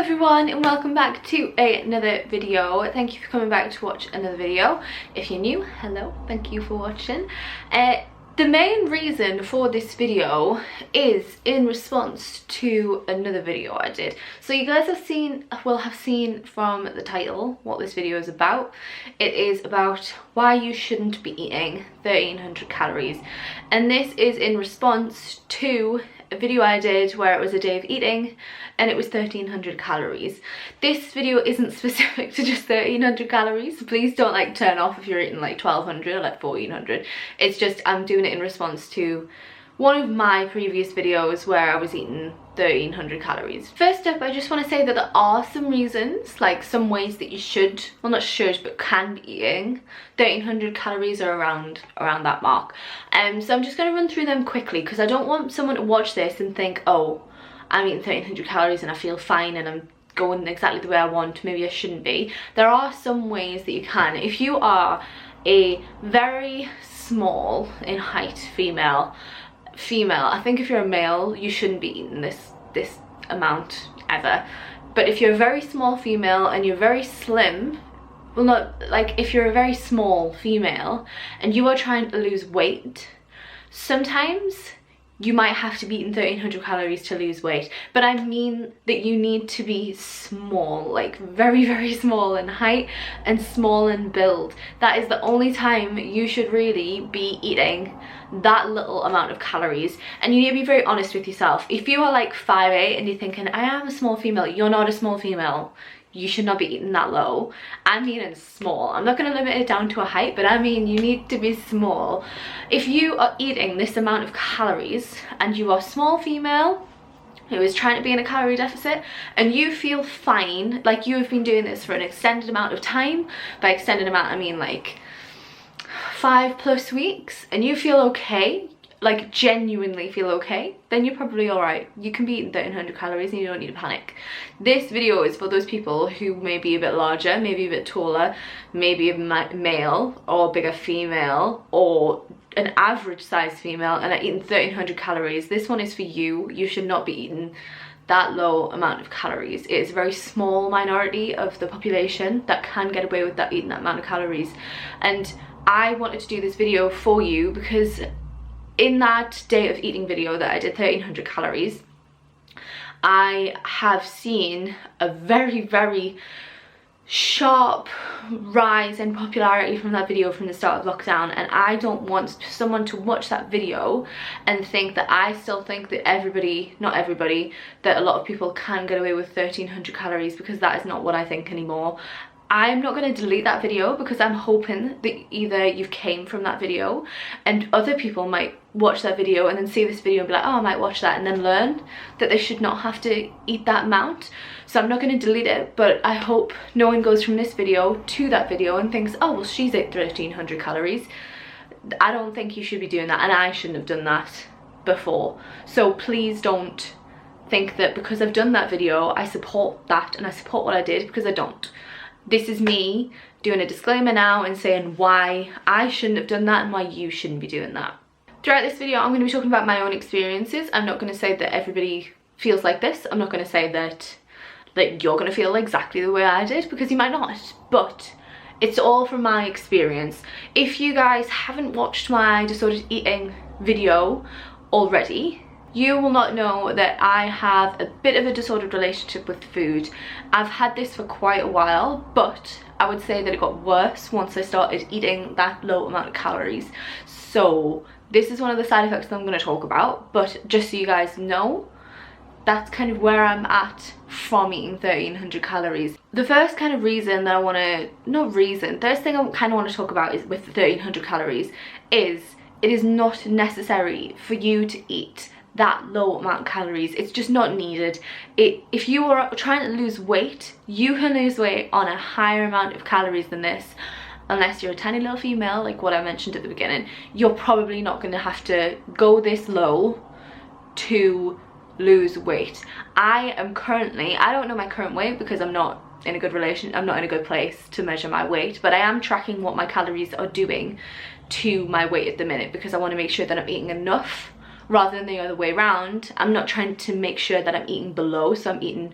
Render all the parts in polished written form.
everyone and welcome back to another video. Thank you for coming back to watch another video. If you're new, hello, thank you for watching. The main reason for this video is in response to another video I did. So you guys will have seen from the title what this video is about. It is about why you shouldn't be eating 1300 calories, and this is in response to a video I did where it was a day of eating and it was 1300 calories. This video isn't specific to just 1300 calories, so please don't like turn off if you're eating like 1200 or like 1400. It's just I'm doing it in response to one of my previous videos where I was eating 1300 calories. First up, I just want to say that there are some reasons, like some ways that you should, well not should, but can be eating 1300 calories or around that mark. So I'm just going to run through them quickly because I don't want someone to watch this and think, oh, I'm eating 1300 calories and I feel fine and I'm going exactly the way I want, maybe I shouldn't be. There are some ways that you can. If you are a very small in height female, I think if you're a male you shouldn't be eating this amount ever, but if you're a very small female and you're very slim, well, not like if you're a very small female and you are trying to lose weight, sometimes you might have to be eating 1300 calories to lose weight, but I mean that you need to be small, like very, very small in height and small in build. That is the only time you should really be eating that little amount of calories, and you need to be very honest with yourself. If you are like 5'8" and you're thinking, I am a small female, you're not a small female. You should not be eating that low. I mean it's small. I'm not going to limit it down to a height, but I mean you need to be small. If you are eating this amount of calories and you are a small female who is trying to be in a calorie deficit and you feel fine, like you have been doing this for an extended amount of time, by extended amount I mean like 5+ weeks, and you feel okay, like genuinely feel okay, then you're probably alright. You can be eating 1300 calories and you don't need to panic. This video is for those people who may be a bit larger, maybe a bit taller, maybe a male or bigger female or an average size female and are eating 1300 calories. This one is for you. You should not be eating that low amount of calories. It is a very small minority of the population that can get away with that, eating that amount of calories. And I wanted to do this video for you because in that day of eating video that I did 1300 calories, I have seen a very, very sharp rise in popularity from that video from the start of lockdown, and I don't want someone to watch that video and think that I still think that everybody, not everybody, that a lot of people can get away with 1300 calories, because that is not what I think anymore. I'm not going to delete that video because I'm hoping that either you've came from that video and other people might watch that video and then see this video and be like, oh, I might watch that, and then learn that they should not have to eat that amount. So I'm not going to delete it, but I hope no one goes from this video to that video and thinks, oh, well, she's ate 1300 calories. I don't think you should be doing that, and I shouldn't have done that before. So please don't think that because I've done that video I support that and I support what I did, because I don't. This is me doing a disclaimer now and saying why I shouldn't have done that and why you shouldn't be doing that. Throughout this video I'm going to be talking about my own experiences. I'm not going to say that everybody feels like this. I'm not going to say that you're going to feel exactly the way I did, because you might not, but it's all from my experience. If you guys haven't watched my disordered eating video already, you will not know that I have a bit of a disordered relationship with food. I've had this for quite a while, but I would say that it got worse once I started eating that low amount of calories. So this is one of the side effects that I'm going to talk about, but just so you guys know, that's kind of where I'm at from eating 1300 calories. The first kind of reason that I want to, first thing I kind of want to talk about is with 1300 calories is it is not necessary for you to eat that low amount of calories. It's just not needed. If you are trying to lose weight, you can lose weight on a higher amount of calories than this. Unless you're a tiny little female, like what I mentioned at the beginning, you're probably not going to have to go this low to lose weight. I am currently, I don't know my current weight because I'm not in a good place to measure my weight, but I am tracking what my calories are doing to my weight at the minute, because I want to make sure that I'm eating enough rather than the other way around. I'm not trying to make sure that I'm eating below, so I'm eating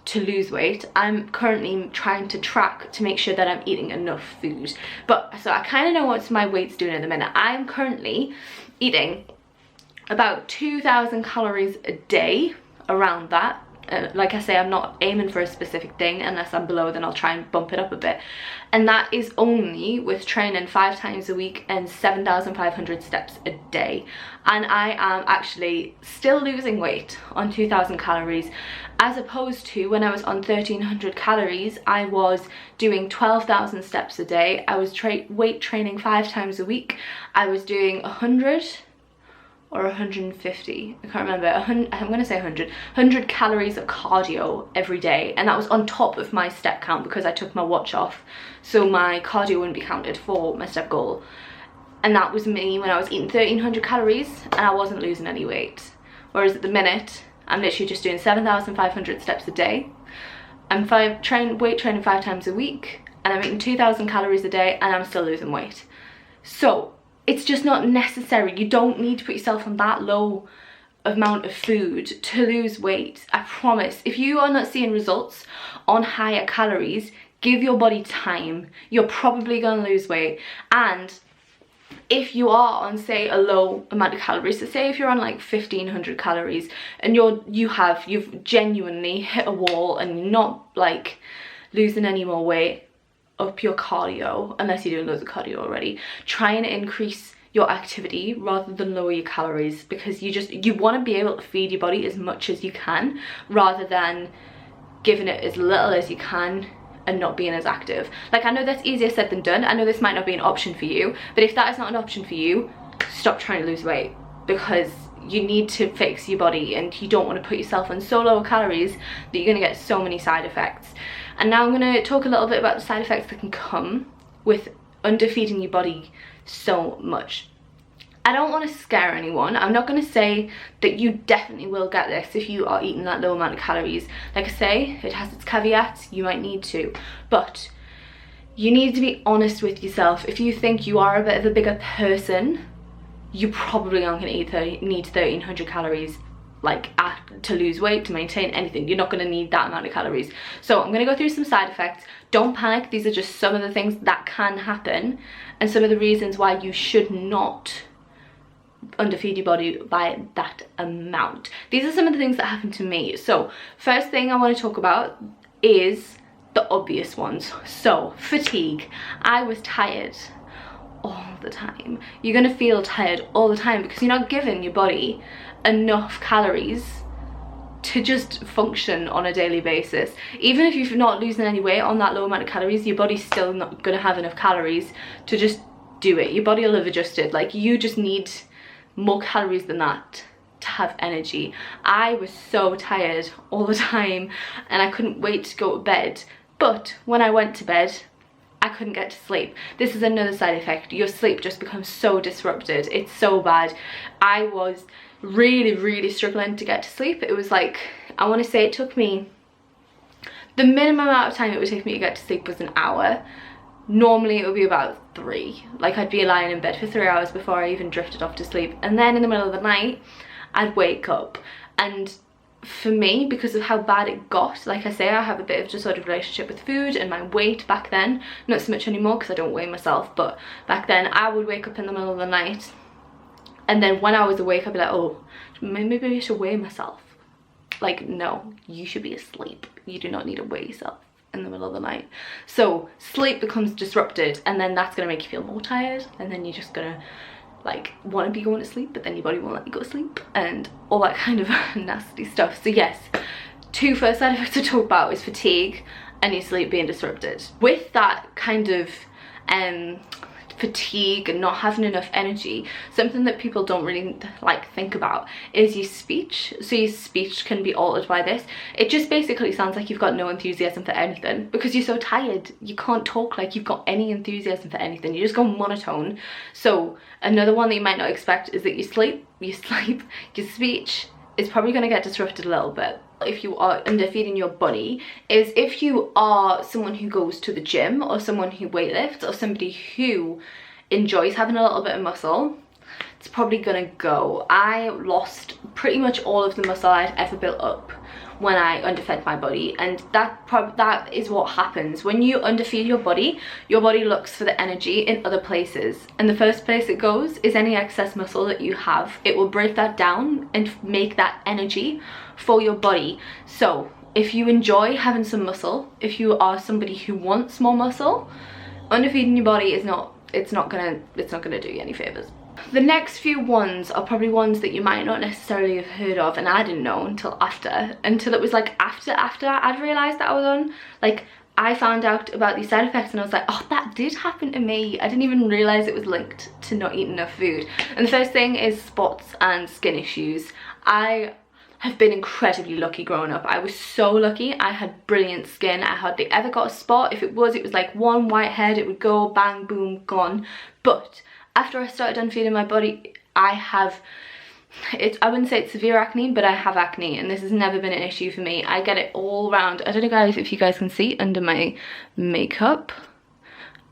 to lose weight. I'm currently trying to track to make sure that I'm eating enough food. But so I kind of know what my weight's doing at the minute. I'm currently eating about 2,000 calories a day, around that. Like I say, I'm not aiming for a specific thing. Unless I'm below, then I'll try and bump it up a bit. And that is only with training 5 times a week and 7,500 steps a day. And I am actually still losing weight on 2,000 calories, as opposed to when I was on 1,300 calories, I was doing 12,000 steps a day. I was weight training 5 times a week. I was doing 100 or 150, I can't remember, I'm gonna say 100 calories of cardio every day, and that was on top of my step count because I took my watch off, so my cardio wouldn't be counted for my step goal. And that was me when I was eating 1,300 calories and I wasn't losing any weight. Whereas at the minute, I'm literally just doing 7,500 steps a day. I'm weight training 5 times a week, and I'm eating 2,000 calories a day, and I'm still losing weight. So it's just not necessary. You don't need to put yourself on that low amount of food to lose weight. I promise. If you are not seeing results on higher calories, give your body time. You're probably going to lose weight. And if you are on, say, a low amount of calories, so say if you're on like 1,500 calories and you've genuinely hit a wall and you're not like losing any more weight, up your cardio, unless you're doing loads of cardio already, try and increase your activity rather than lower your calories, because you want to be able to feed your body as much as you can rather than giving it as little as you can and not being as active. Like, I know that's easier said than done. I know this might not be an option for you, but if that is not an option for you, stop trying to lose weight, because you need to fix your body and you don't want to put yourself on so low calories that you're going to get so many side effects. And now I'm going to talk a little bit about the side effects that can come with underfeeding your body so much. I don't want to scare anyone. I'm not going to say that you definitely will get this if you are eating that low amount of calories. Like I say, it has its caveats. You might need to, but you need to be honest with yourself. If you think you are a bit of a bigger person, you probably aren't going to need 1,300 calories to lose weight, to maintain anything. You're not going to need that amount of calories. So I'm going to go through some side effects. Don't panic. These are just some of the things that can happen and some of the reasons why you should not underfeed your body by that amount. These are some of the things that happened to me. So first thing I want to talk about is the obvious ones. So fatigue. I was tired all the time. You're going to feel tired all the time because you're not giving your body enough calories to just function on a daily basis. Even if you're not losing any weight on that low amount of calories, your body's still not going to have enough calories to just do it. Your body will have adjusted. Like, you just need more calories than that to have energy. I was so tired all the time and I couldn't wait to go to bed. But when I went to bed, I couldn't get to sleep. This is another side effect. Your sleep just becomes so disrupted. It's so bad. I was really struggling to get to sleep. It was like, I want to say it took me, the minimum amount of time it would take me to get to sleep was an hour. Normally it would be about 3. Like, I'd be lying in bed for 3 hours before I even drifted off to sleep, and then in the middle of the night I'd wake up. And for me, because of how bad it got, like I say, I have a bit of disordered relationship with food and my weight back then. Not so much anymore because I don't weigh myself, but back then I would wake up in the middle of the night, and then when I was awake I'd be like, oh, maybe I should weigh myself. Like, no, you should be asleep. You do not need to weigh yourself in the middle of the night. So sleep becomes disrupted, and then that's gonna make you feel more tired, and then you're just gonna like want to be going to sleep, but then your body won't let you go to sleep and all that kind of nasty stuff. So yes, 2 first side effects to talk about is fatigue and your sleep being disrupted. With that kind of fatigue and not having enough energy, something that people don't really like think about is your speech. So your speech can be altered by this. It just basically sounds like you've got no enthusiasm for anything because you're so tired. You can't talk like you've got any enthusiasm for anything. You just go monotone. So another one that you might not expect is that your speech is probably going to get disrupted a little bit if you are underfeeding your body. Is if you are someone who goes to the gym or someone who weightlifts or somebody who enjoys having a little bit of muscle, it's probably gonna go. I lost pretty much all of the muscle I'd ever built up when I underfed my body, and that is what happens when you underfeed your body. Your body looks for the energy in other places, and the first place it goes is any excess muscle that you have. It will break that down and make that energy for your body. So if you enjoy having some muscle, if you are somebody who wants more muscle, underfeeding your body is not gonna do you any favors. The next few ones are probably ones that you might not necessarily have heard of, and I didn't know until it was like after I'd realized that I was on, like, I found out about these side effects and I was like, oh, that did happen to me. I didn't even realize it was linked to not eating enough food. And the first thing is spots and skin issues. I have been incredibly lucky growing up. I was so lucky. I had brilliant skin. I hardly ever got a spot. If it was like one white head, it would go bang, boom, gone. But after I started unfeeding my body, I wouldn't say it's severe acne, but I have acne, and this has never been an issue for me. I get it all around. I don't know, guys, if you guys can see under my makeup.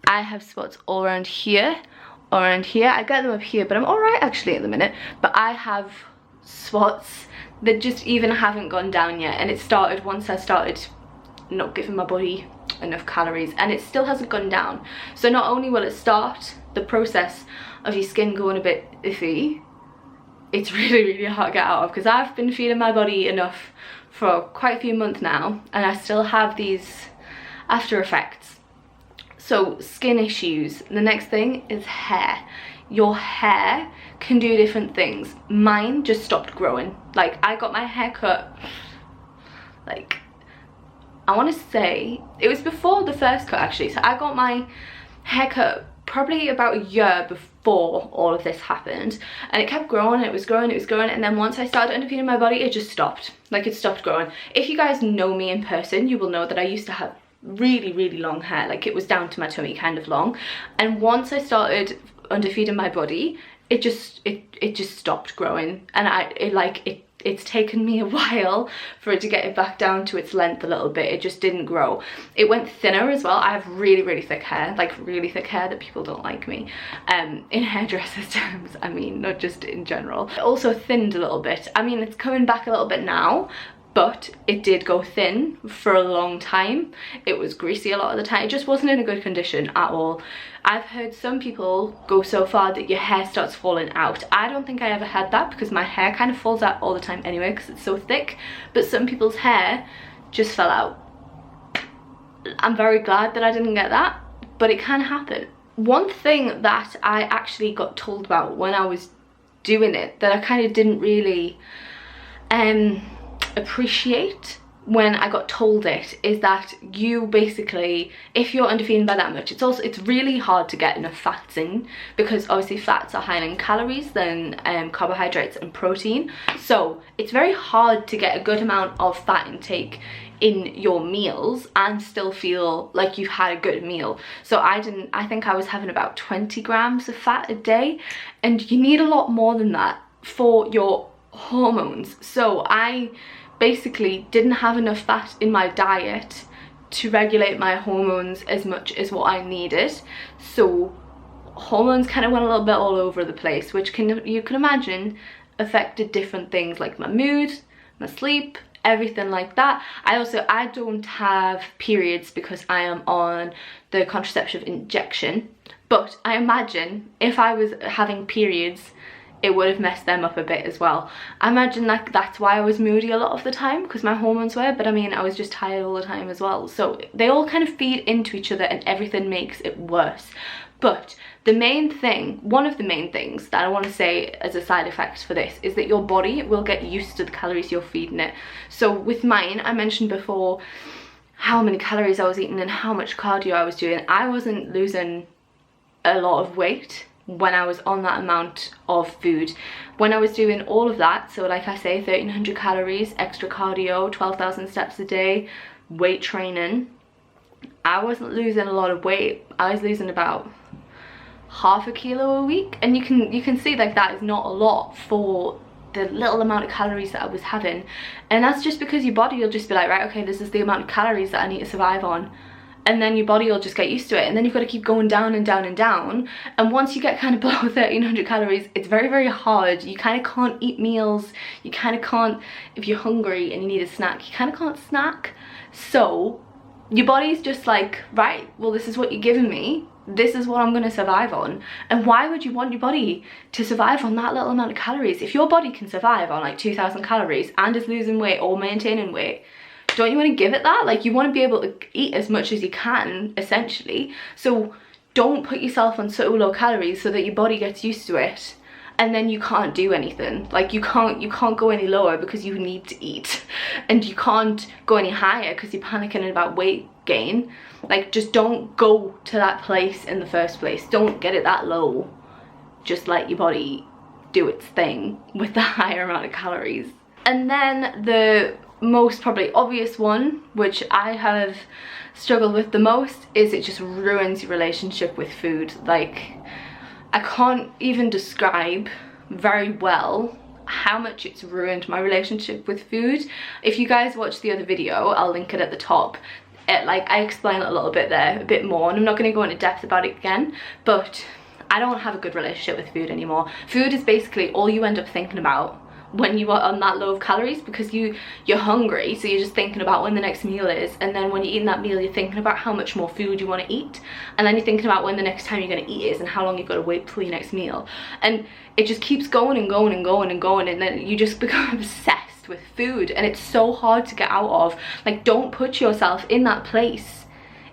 I have spots all around here, I get them up here, but I'm all right actually at the minute. But I have spots that just even haven't gone down yet, and it started once I started not giving my body enough calories, and it still hasn't gone down. So not only will it start the process of your skin going a bit iffy, it's really hard to get out of, because I've been feeding my body enough for quite a few months now, and I still have these after effects. So skin issues. The next thing is hair. Your hair can do different things. Mine just stopped growing. Like, I got my hair cut, like, I want to say it was before the first cut actually. So I got my hair cut probably about a year before all of this happened, and it kept growing, it was growing, and then once I started underfeeding my body, it just stopped. Like, it stopped growing. If you guys know me in person, you will know that I used to have really long hair. Like, it was down to my tummy kind of long, and once I started underfeeding my body, it just stopped growing, and it's taken me a while for it to get it back down to its length a little bit. It just didn't grow. It went thinner as well. I have really thick hair, like really thick hair that people don't like me in hairdressers terms, I mean, not just in general. It also thinned a little bit. I mean, it's coming back a little bit now, but it did go thin for a long time. It was greasy a lot of the time. It just wasn't in a good condition at all. I've heard some people go so far that your hair starts falling out. I don't think I ever had that, because my hair kind of falls out all the time anyway because it's so thick, but some people's hair just fell out. I'm very glad that I didn't get that, but it can happen. One thing that I actually got told about when I was doing it that I kind of didn't really appreciate when I got told it is that you basically, if you're underfeeding by that much, it's really hard to get enough fats in, because obviously fats are higher in calories than carbohydrates and protein. So it's very hard to get a good amount of fat intake in your meals and still feel like you've had a good meal. So I think I was having about 20 grams of fat a day, and you need a lot more than that for your hormones. So I basically didn't have enough fat in my diet to regulate my hormones as much as what I needed. So hormones kind of went a little bit all over the place, which you can imagine affected different things like my mood, my sleep, everything like that. I don't have periods because I am on the contraceptive injection, but I imagine if I was having periods, it would have messed them up a bit as well. I imagine that's why I was moody a lot of the time, because my hormones were, but I mean, I was just tired all the time as well. So they all kind of feed into each other and everything makes it worse. But the main thing, one of the main things that I want to say as a side effect for this is that your body will get used to the calories you're feeding it. So with mine, I mentioned before how many calories I was eating and how much cardio I was doing. I wasn't losing a lot of weight when I was on that amount of food. When I was doing all of that, so like I say, 1300 calories, extra cardio, 12,000 steps a day, weight training, I wasn't losing a lot of weight. I was losing about half a kilo a week, and you can see like that is not a lot for the little amount of calories that I was having. And that's just because your body will just be like, right, okay, this is the amount of calories that I need to survive on, and then your body will just get used to it, and then you've got to keep going down and down and down. And once you get kind of below 1300 calories, it's very, very hard. You kind of can't eat meals, you kind of can't, if you're hungry and you need a snack, you kind of can't snack. So your body's just like, right, well, this is what you're giving me, this is what I'm going to survive on. And why would you want your body to survive on that little amount of calories? If your body can survive on like 2000 calories and is losing weight or maintaining weight, don't you want to give it that? Like, you want to be able to eat as much as you can, essentially. So don't put yourself on so low calories so that your body gets used to it, and then you can't do anything. Like, you can't go any lower because you need to eat, and you can't go any higher because you're panicking about weight gain. Like, just don't go to that place in the first place. Don't get it that low. Just let your body do its thing with the higher amount of calories. And then the most probably obvious one, which I have struggled with the most, is it just ruins your relationship with food. Like, I can't even describe very well how much it's ruined my relationship with food. If you guys watched the other video, I'll link it at the top. Like, I explain it a little bit there, a bit more, and I'm not going to go into depth about it again, but I don't have a good relationship with food anymore. Food is basically all you end up thinking about when you are on that low of calories, because you're hungry, so you're just thinking about when the next meal is, and then when you're eating that meal, you're thinking about how much more food you want to eat, and then you're thinking about when the next time you're going to eat is and how long you've got to wait till your next meal, and it just keeps going and going and going and going, and then you just become obsessed with food, and it's so hard to get out of. Like, don't put yourself in that place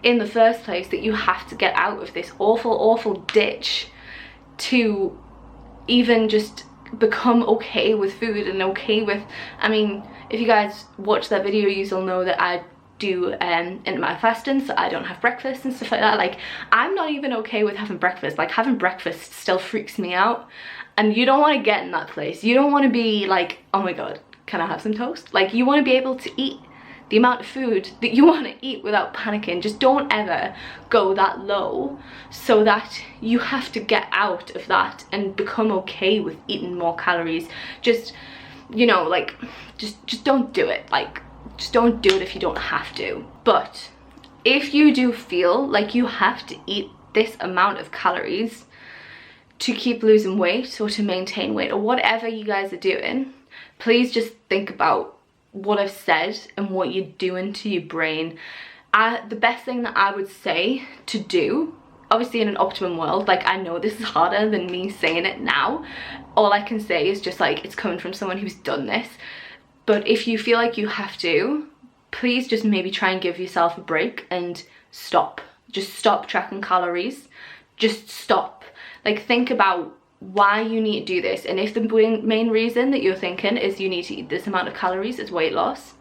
in the first place that you have to get out of this awful ditch to even just become okay with food and okay with, I mean, if you guys watch that video, you'll know that I do intermittent fasting, so I don't have breakfast and stuff like that. Like, I'm not even okay with having breakfast. Like, having breakfast still freaks me out, and you don't want to get in that place. You don't want to be like, oh my god, can I have some toast? Like, you want to be able to eat the amount of food that you want to eat without panicking. Just don't ever go that low so that you have to get out of that and become okay with eating more calories. Just, you know, like, just don't do it. Like, just don't do it if you don't have to. But if you do feel like you have to eat this amount of calories to keep losing weight or to maintain weight or whatever you guys are doing, please just think about what I've said and what you're doing to your brain. The best thing that I would say to do, obviously in an optimum world, like, I know this is harder than me saying it now, all I can say is just like, it's coming from someone who's done this, but if you feel like you have to, please just maybe try and give yourself a break and stop. Just stop tracking calories. Just stop. Like, think about why you need to do this, and if the main reason that you're thinking is you need to eat this amount of calories is weight loss,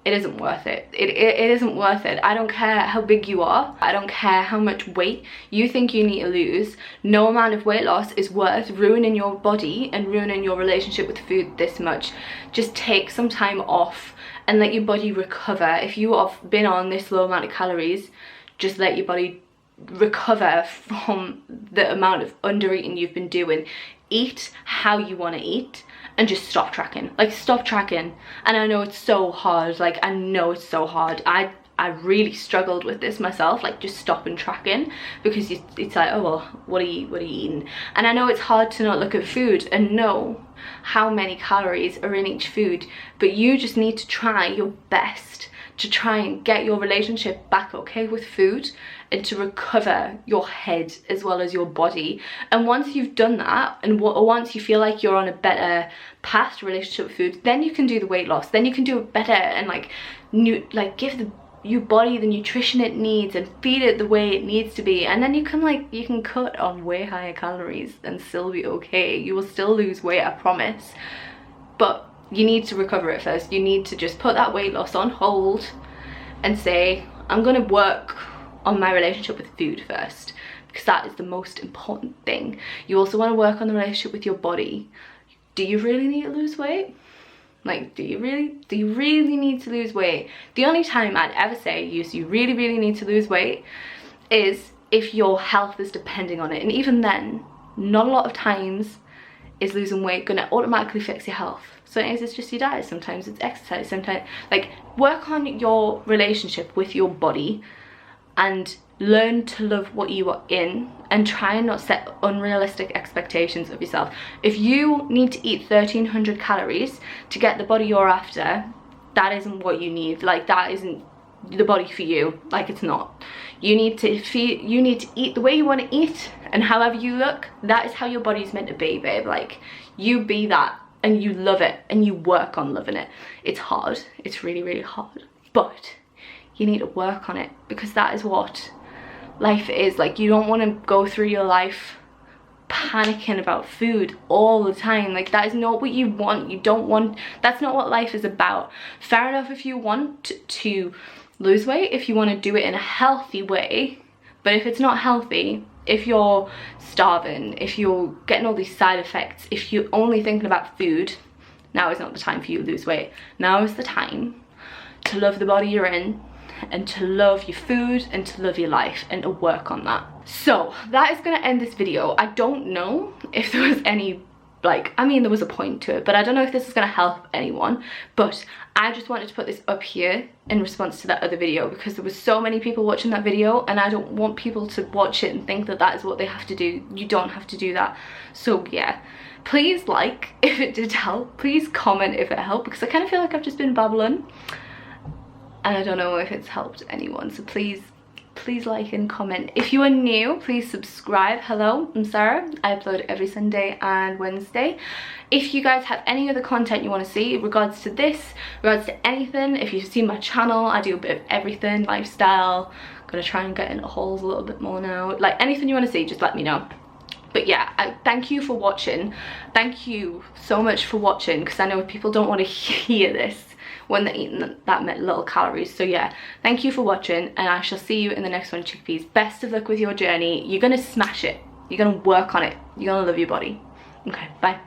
it isn't worth it. It isn't worth it. I don't care how big you are, I don't care how much weight you think you need to lose, no amount of weight loss is worth ruining your body and ruining your relationship with food this much. Just take some time off and let your body recover. If you have been on this low amount of calories, just let your body recover from the amount of under eating you've been doing. Eat how you want to eat and just stop tracking. Like, stop tracking. And I know it's so hard, like, I know it's so hard. I really struggled with this myself, like, just stopping tracking, because it's like, oh well, what are you eating? And I know it's hard to not look at food and know how many calories are in each food, but you just need to try your best to try and get your relationship back okay with food and to recover your head as well as your body. And once you've done that, and once you feel like you're on a better path to relationship with food, then you can do the weight loss. Then you can do it better and give your body the nutrition it needs and feed it the way it needs to be. And then you can cut on way higher calories and still be okay. You will still lose weight, I promise, but you need to recover it first. You need to just put that weight loss on hold and say, I'm gonna work on my relationship with food first, because that is the most important thing. You also want to work on the relationship with your body. Do you really need to lose weight? Like, do you really need to lose weight? The only time I'd ever say you really need to lose weight is if your health is depending on it, and even then, not a lot of times is losing weight gonna automatically fix your health. Sometimes it's just your diet, sometimes it's exercise, sometimes, like, work on your relationship with your body and learn to love what you are in, and try and not set unrealistic expectations of yourself. If you need to eat 1,300 calories to get the body you're after, that isn't what you need. Like, that isn't the body for you. Like, it's not. You need to eat the way you want to eat, and however you look, that is how your body's meant to be, babe. Like, you be that, and you love it, and you work on loving it. It's hard. It's really, really hard, but you need to work on it, because that is what life is. Like, you don't want to go through your life panicking about food all the time. Like, that is not what you want. You don't want, that's not what life is about. Fair enough if you want to lose weight, if you want to do it in a healthy way, but if it's not healthy, if you're starving, if you're getting all these side effects, if you're only thinking about food, now is not the time for you to lose weight. Now is the time to love the body you're in, and to love your food, and to love your life, and to work on that. So that is going to end this video. I don't know if there was any, like, I mean, there was a point to it, but I don't know if this is going to help anyone. But I just wanted to put this up here in response to that other video, because there was so many people watching that video, and I don't want people to watch it and think that that is what they have to do. You don't have to do that. So yeah, please like if it did help. Please comment if it helped, because I kind of feel like I've just been babbling, and I don't know if it's helped anyone. So please like and comment. If you are new, please subscribe. Hello, I'm Sarah. I upload every Sunday and Wednesday. If you guys have any other content you want to see in regards to this, regards to anything, if you've seen my channel, I do a bit of everything, lifestyle. I'm gonna try and get into hauls a little bit more now. Like, anything you want to see, just let me know. But yeah, thank you for watching. Thank you so much for watching, because I know people don't want to hear this when they're eating that little calories. So yeah, thank you for watching, and I shall see you in the next one, chickpeas. Best of luck with your journey. You're gonna smash it. You're gonna work on it. You're gonna love your body. Okay, bye.